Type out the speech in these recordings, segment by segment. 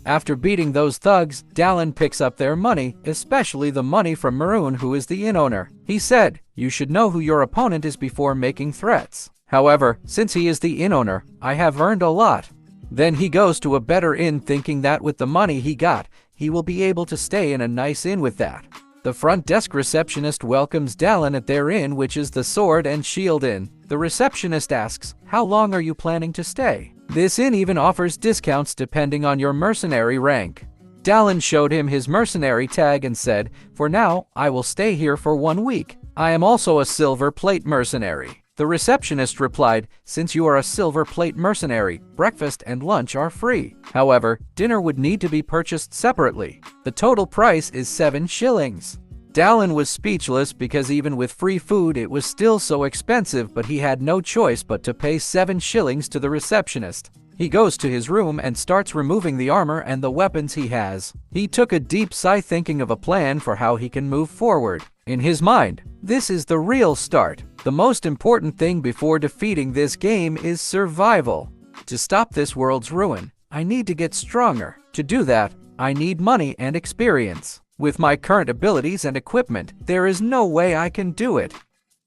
After beating those thugs, Dalen picks up their money, especially the money from Maroon, who is the inn owner. He said, "You should know who your opponent is before making threats. However, since he is the inn owner, I have earned a lot." Then he goes to a better inn thinking that with the money he got, he will be able to stay in a nice inn with that. The front desk receptionist welcomes Dalen at their inn, which is the Sword and Shield Inn. The receptionist asks, "How long are you planning to stay?" This inn even offers discounts depending on your mercenary rank. Dalen showed him his mercenary tag and said, "For now, I will stay here for 1 week. I am also a silver plate mercenary." The receptionist replied, "Since you are a silver plate mercenary, breakfast and lunch are free. However, dinner would need to be purchased separately. The total price is 7 shillings. Dalen was speechless because even with free food it was still so expensive, but he had no choice but to pay 7 shillings to the receptionist. He goes to his room and starts removing the armor and the weapons he has. He took a deep sigh thinking of a plan for how he can move forward. In his mind, this is the real start. The most important thing before defeating this game is survival. To stop this world's ruin, I need to get stronger. To do that, I need money and experience. With my current abilities and equipment, there is no way I can do it.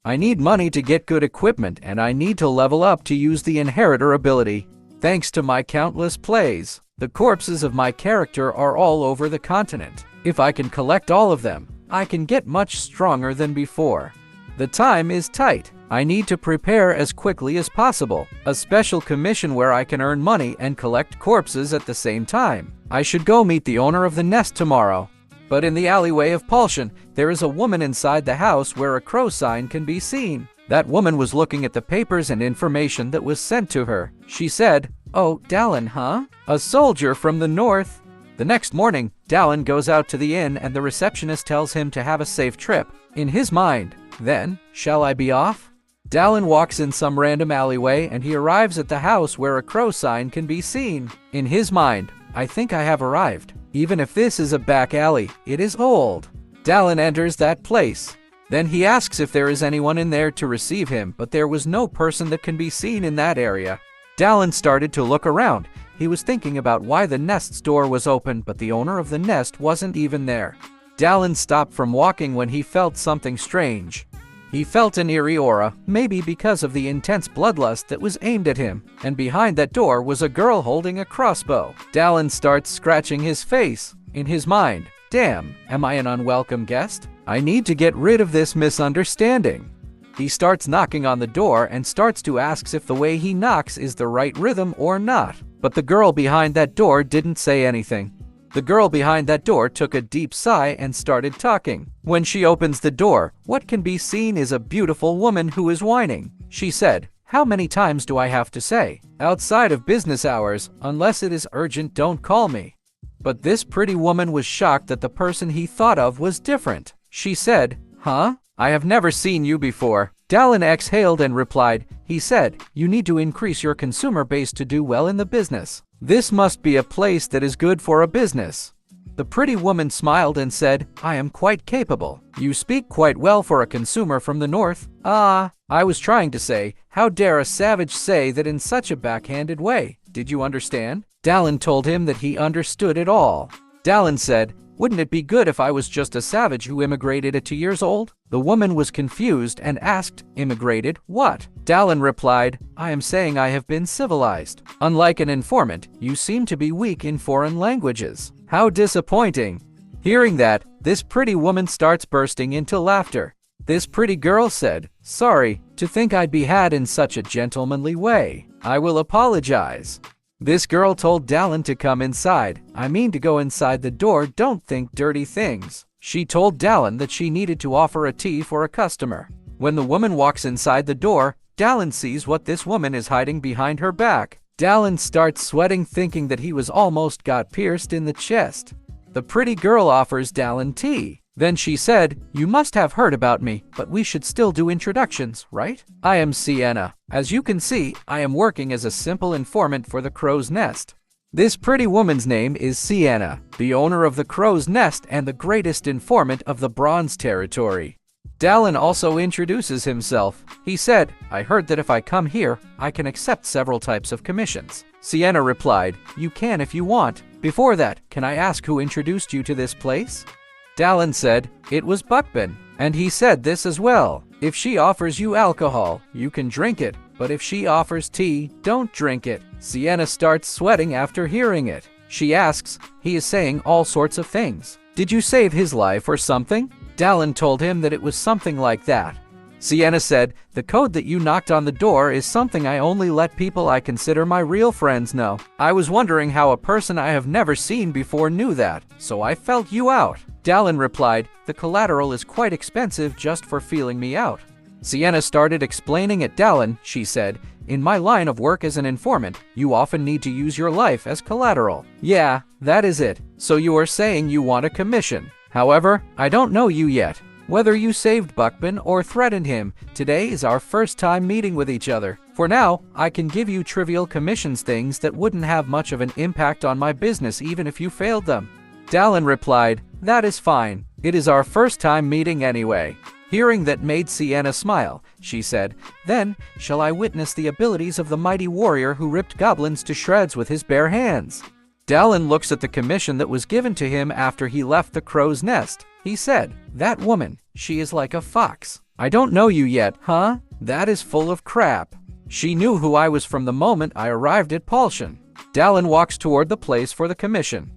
I need money to get good equipment, and I need to level up to use the inheritor ability. Thanks to my countless plays, the corpses of my character are all over the continent. If I can collect all of them, I can get much stronger than before. The time is tight. I need to prepare as quickly as possible. A special commission where I can earn money and collect corpses at the same time. I should go meet the owner of the nest tomorrow. But in the alleyway of Paulshan, there is a woman inside the house where a crow sign can be seen. That woman was looking at the papers and information that was sent to her. She said, "Oh, Dalen, huh? A soldier from the north." The next morning, Dalen goes out to the inn and the receptionist tells him to have a safe trip. In his mind, then, shall I be off? Dalen walks in some random alleyway and he arrives at the house where a crow sign can be seen. In his mind, I think I have arrived. Even if this is a back alley, it is old. Dalen enters that place. Then he asks if there is anyone in there to receive him, but there was no person that can be seen in that area. Dalen started to look around. He was thinking about why the nest's door was open, but the owner of the nest wasn't even there. Dalen stopped from walking when he felt something strange. He felt an eerie aura, maybe because of the intense bloodlust that was aimed at him, and behind that door was a girl holding a crossbow. Dalen starts scratching his face. In his mind, damn, am I an unwelcome guest? I need to get rid of this misunderstanding. He starts knocking on the door and starts to ask if the way he knocks is the right rhythm or not. But the girl behind that door didn't say anything. The girl behind that door took a deep sigh and started talking. When she opens the door, what can be seen is a beautiful woman who is whining. She said, "How many times do I have to say? Outside of business hours, unless it is urgent, don't call me." But this pretty woman was shocked that the person he thought of was different. She said, "Huh? I have never seen you before." Dalen exhaled and replied, he said, "You need to increase your consumer base to do well in the business. This must be a place that is good for a business." The pretty woman smiled and said, "I am quite capable. You speak quite well for a consumer from the north." "Ah, I was trying to say, how dare a savage say that in such a backhanded way? Did you understand?" Dalen told him that he understood it all. Dalen said, "Wouldn't it be good if I was just a savage who immigrated at 2 years old?" The woman was confused and asked, "Immigrated? What?" Dalen replied, "I am saying I have been civilized. Unlike an informant, you seem to be weak in foreign languages." How disappointing. Hearing that, this pretty woman starts bursting into laughter. This pretty girl said, "Sorry, to think I'd be had in such a gentlemanly way. I will apologize." This girl told Dalen to come inside. "I mean to go inside the door, don't think dirty things." She told Dalen that she needed to offer a tea for a customer. When the woman walks inside the door, Dalen sees what this woman is hiding behind her back. Dalen starts sweating thinking that he was almost got pierced in the chest. The pretty girl offers Dalen tea. Then she said, "You must have heard about me, but we should still do introductions, right? I am Sienna. As you can see, I am working as a simple informant for the Crow's Nest." This pretty woman's name is Sienna, the owner of the Crow's Nest and the greatest informant of the Bronze Territory. Dalen also introduces himself. He said, "I heard that if I come here, I can accept several types of commissions." Sienna replied, "You can if you want. Before that, can I ask who introduced you to this place? Dalen said, it was Buckman, and he said this as well. If she offers you alcohol, you can drink it, but if she offers tea, don't drink it. Sienna starts sweating after hearing it. She asks, he is saying all sorts of things. Did you save his life or something? Dalen told him that it was something like that. Sienna said, the code that you knocked on the door is something I only let people I consider my real friends know. I was wondering how a person I have never seen before knew that, so I felt you out. Dalen replied, the collateral is quite expensive just for feeling me out. Sienna started explaining at Dalen. She said, in my line of work as an informant, you often need to use your life as collateral. Yeah, that is it. So you are saying you want a commission. However, I don't know you yet. Whether you saved Buckman or threatened him, today is our first time meeting with each other. For now, I can give you trivial commissions, things that wouldn't have much of an impact on my business even if you failed them. Dalen replied, that is fine. It is our first time meeting anyway. Hearing that made Sienna smile. She said, then, shall I witness the abilities of the mighty warrior who ripped goblins to shreds with his bare hands? Dalen looks at the commission that was given to him after he left the crow's nest. He said, that woman, she is like a fox. I don't know you yet, huh? That is full of crap. She knew who I was from the moment I arrived at Paulschen. Dalen walks toward the place for the commission.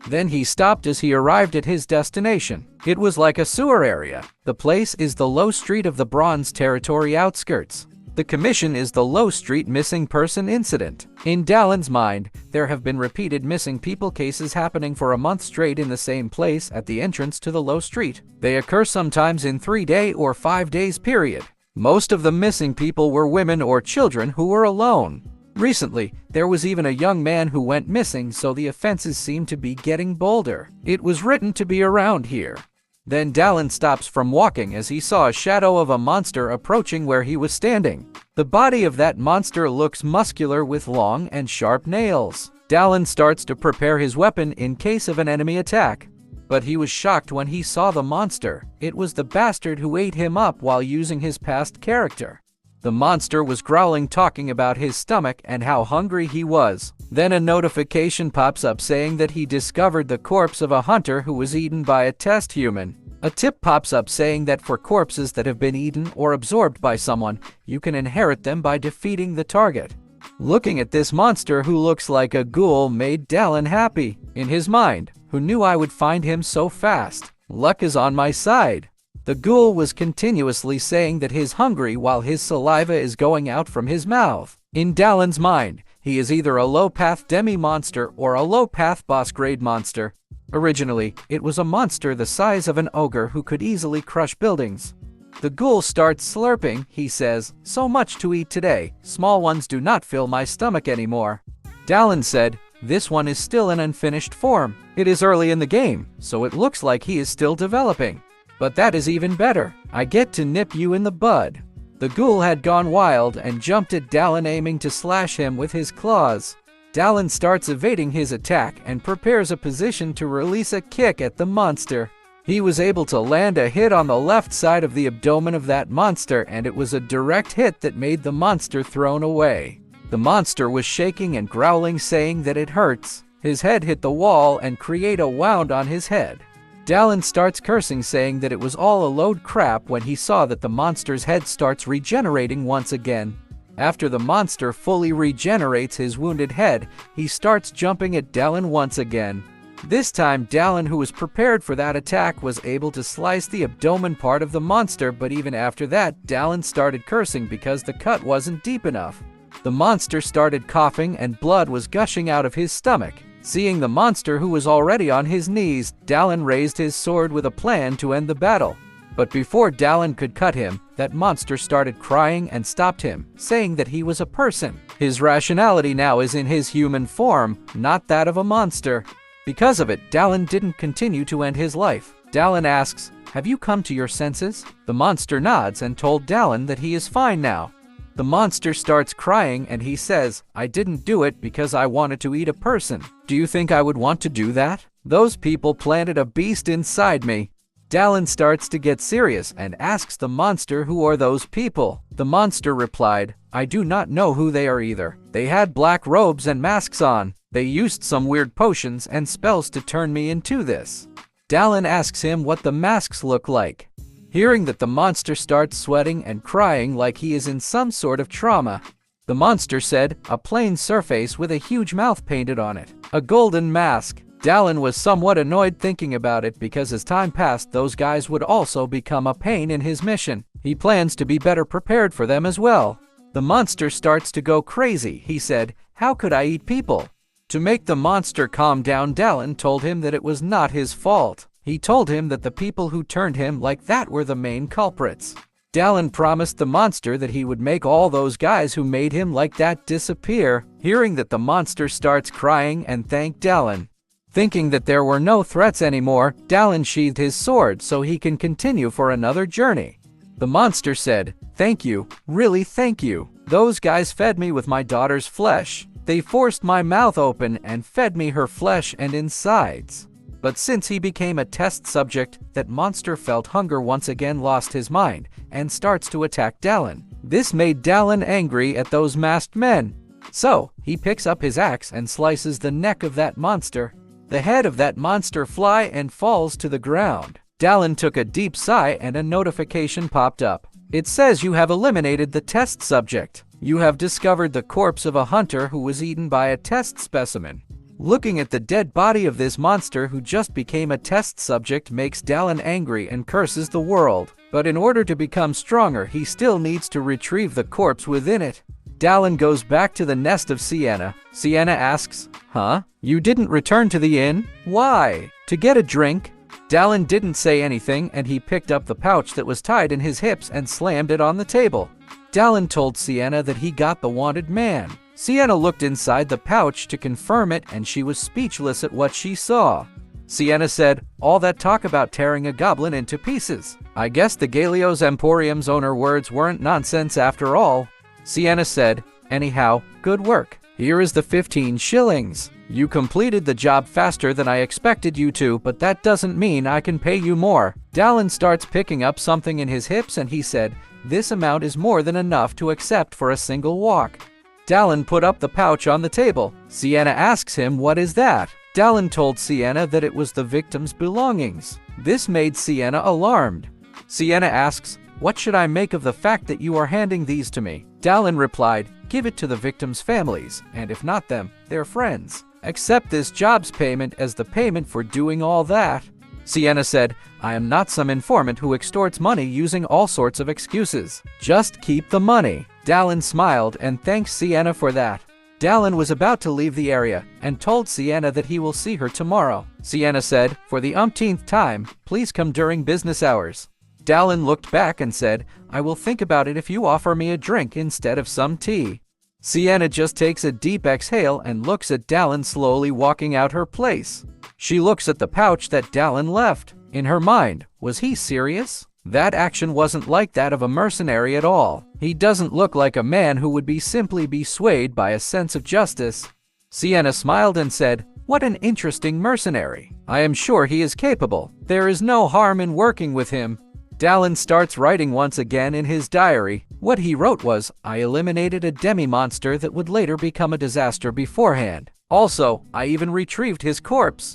Then he stopped as he arrived at his destination. It was like a sewer area. The place is the low street of the Bronze Territory outskirts. The commission is the Low Street missing person incident. In Dalen's mind, there have been repeated missing people cases happening for a month straight in the same place at the entrance to the Low Street. They occur sometimes in 3-day or 5 days period. Most of the missing people were women or children who were alone. Recently, there was even a young man who went missing, so the offenses seem to be getting bolder. It was written to be around here. Then Dalen stops from walking as he saw a shadow of a monster approaching where he was standing. The body of that monster looks muscular with long and sharp nails. Dalen starts to prepare his weapon in case of an enemy attack. But he was shocked when he saw the monster. It was the bastard who ate him up while using his past character. The monster was growling, talking about his stomach and how hungry he was. Then a notification pops up saying that he discovered the corpse of a hunter who was eaten by a test human. A tip pops up saying that for corpses that have been eaten or absorbed by someone, you can inherit them by defeating the target. Looking at this monster who looks like a ghoul made Dalen happy. In his mind, who knew I would find him so fast? Luck is on my side. The ghoul was continuously saying that he's hungry while his saliva is going out from his mouth. In Dalen's mind, he is either a low-path demi-monster or a low-path boss-grade monster. Originally, it was a monster the size of an ogre who could easily crush buildings. The ghoul starts slurping. He says, so much to eat today, small ones do not fill my stomach anymore. Dalen said, this one is still in unfinished form. It is early in the game, so it looks like he is still developing. But that is even better. I get to nip you in the bud. The ghoul had gone wild and jumped at Dalen, aiming to slash him with his claws. Dalen starts evading his attack and prepares a position to release a kick at the monster. He was able to land a hit on the left side of the abdomen of that monster, and it was a direct hit that made the monster thrown away. The monster was shaking and growling, saying that it hurts. His head hit the wall and create a wound on his head. Dalen starts cursing, saying that it was all a load crap when he saw that the monster's head starts regenerating once again. After the monster fully regenerates his wounded head, he starts jumping at Dalen once again. This time, Dalen, who was prepared for that attack, was able to slice the abdomen part of the monster, but even after that, Dalen started cursing because the cut wasn't deep enough. The monster started coughing and blood was gushing out of his stomach. Seeing the monster, who was already on his knees, Dalen raised his sword with a plan to end the battle. But before Dalen could cut him, that monster started crying and stopped him, saying that he was a person. His rationality now is in his human form, not that of a monster. Because of it, Dalen didn't continue to end his life. Dalen asks, have you come to your senses? The monster nods and told Dalen that he is fine now. The monster starts crying and he says, I didn't do it because I wanted to eat a person. Do you think I would want to do that? Those people planted a beast inside me. Dalen starts to get serious and asks the monster, who are those people? The monster replied, I do not know who they are either. They had black robes and masks on. They used some weird potions and spells to turn me into this. Dalen asks him what the masks look like. Hearing that, the monster starts sweating and crying like he is in some sort of trauma. The monster said, a plain surface with a huge mouth painted on it. A golden mask. Dalen was somewhat annoyed thinking about it because as time passed, those guys would also become a pain in his mission. He plans to be better prepared for them as well. The monster starts to go crazy. He said, how could I eat people? To make the monster calm down, Dalen told him that it was not his fault. He told him that the people who turned him like that were the main culprits. Dalen promised the monster that he would make all those guys who made him like that disappear. Hearing that, the monster starts crying and thanked Dalen. Thinking that there were no threats anymore, Dalen sheathed his sword so he can continue for another journey. The monster said, thank you, really thank you. Those guys fed me with my daughter's flesh. They forced my mouth open and fed me her flesh and insides. But since he became a test subject, that monster felt hunger once again, lost his mind, and starts to attack Dalen. This made Dalen angry at those masked men. So, he picks up his axe and slices the neck of that monster. The head of that monster flies and falls to the ground. Dalen took a deep sigh and a notification popped up. It says you have eliminated the test subject. You have discovered the corpse of a hunter who was eaten by a test specimen. Looking at the dead body of this monster who just became a test subject makes Dalen angry and curses the world. But in order to become stronger, he still needs to retrieve the corpse within it. Dalen goes back to the nest of Sienna. Sienna asks, huh? You didn't return to the inn? Why? To get a drink? Dalen didn't say anything, and he picked up the pouch that was tied in his hips and slammed it on the table. Dalen told Sienna that he got the wanted man. Sienna looked inside the pouch to confirm it, and she was speechless at what she saw. Sienna said, all that talk about tearing a goblin into pieces. I guess the Galios Emporium's owner words weren't nonsense after all. Sienna said, anyhow, good work. Here is the 15 shillings. You completed the job faster than I expected you to, but that doesn't mean I can pay you more. Dalen starts picking up something in his hips and he said, this amount is more than enough to accept for a single walk. Dalen put up the pouch on the table. Sienna asks him, what is that? Dalen told Sienna that it was the victim's belongings. This made Sienna alarmed. Sienna asks, what should I make of the fact that you are handing these to me? Dalen replied, give it to the victims' families, and if not them, their friends. Accept this job's payment as the payment for doing all that. Sienna said, I am not some informant who extorts money using all sorts of excuses. Just keep the money. Dalen smiled and thanked Sienna for that. Dalen was about to leave the area and told Sienna that he will see her tomorrow. Sienna said, for the umpteenth time, please come during business hours. Dalen looked back and said, I will think about it if you offer me a drink instead of some tea. Sienna just takes a deep exhale and looks at Dalen slowly walking out her place. She looks at the pouch that Dalen left. In her mind, was he serious? That action wasn't like that of a mercenary at all. He doesn't look like a man who would simply be swayed by a sense of justice. Sienna smiled and said, what an interesting mercenary. I am sure he is capable. There is no harm in working with him. Dalen starts writing once again in his diary. What he wrote was, I eliminated a demi-monster that would later become a disaster beforehand. Also, I even retrieved his corpse.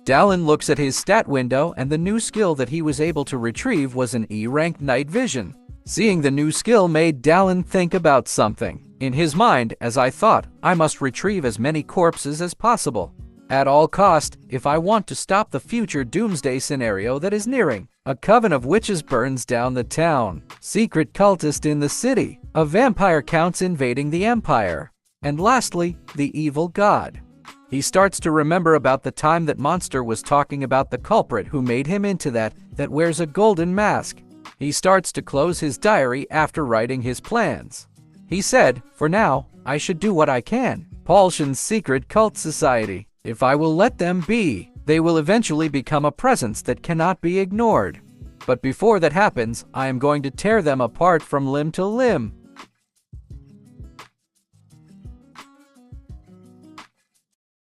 Dalen looks at his stat window and the new skill that he was able to retrieve was an E-rank night vision. Seeing the new skill made Dalen think about something. In his mind, as I thought, I must retrieve as many corpses as possible. At all cost, if I want to stop the future doomsday scenario that is nearing. A coven of witches burns down the town. Secret cultist in the city. A vampire counts invading the empire. And lastly, the evil god. He starts to remember about the time that monster was talking about the culprit who made him into that wears a golden mask. He starts to close his diary after writing his plans. He said, for now, I should do what I can. Paulshan's secret cult society. If I will let them be, they will eventually become a presence that cannot be ignored. But before that happens, I am going to tear them apart from limb to limb.